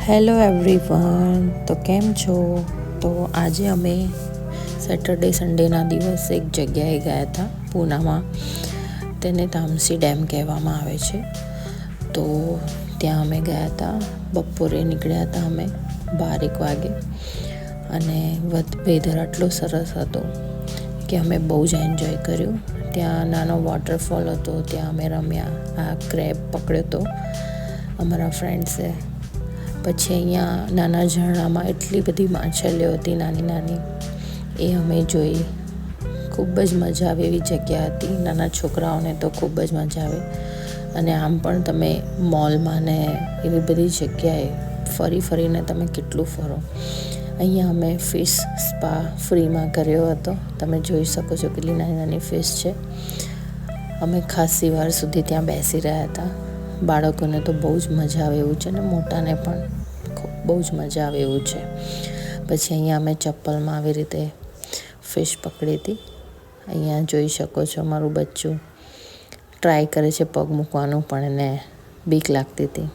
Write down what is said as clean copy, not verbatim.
Hello everyone, તો કેમ છો? તો આજે અમે સેટરડે સન્ડેના દિવસે એક જગ્યાએ ગયા હતા પૂનામાં. તેને તામસી ડેમ કહેવામાં આવે છે. તો ત્યાં અમે ગયા હતા. બપોરે નીકળ્યા હતા અમે 12 વાગે, અને વેધર આટલો સરસ હતો કે અમે બહુ જ એન્જોય કર્યું. ત્યાં નાનો વોટરફોલ હતો, ત્યાં અમે રમ્યા. આ ક્રેબ પકડ્યો હતો અમારા ફ્રેન્ડ્સે. પછી અહીંયા નાના ઝરણામાં એટલી બધી માછલીઓ હતી, નાની નાની, એ અમે જોઈ. ખૂબ જ મજા આવે એવી જગ્યા હતી. નાના છોકરાઓને તો ખૂબ જ મજા આવે. અને આમ પણ તમે મોલમાં ને એવી બધી જગ્યાએ ફરીને તમે કેટલું ફરો. અહીંયા અમે ફિશ સ્પા ફ્રીમાં કર્યો હતો. તમે જોઈ શકો છો કેટલી નાની નાની ફિશ છે. અમે ખાસી વાર સુધી ત્યાં બેસી રહ્યા હતા. બાળકોને તો બહુ જ મજા આવે એવું છે, ને મોટાને પણ બહુ જ મજા આવે એવું છે. પછી અહીંયા અમે ચપ્પલમાં આવી રીતે ફિશ પકડી હતી. અહીંયા જોઈ શકો છો મારું બચ્ચું ટ્રાય કરે છે પગ મૂકવાનું, પણ એને બીક લાગતી હતી.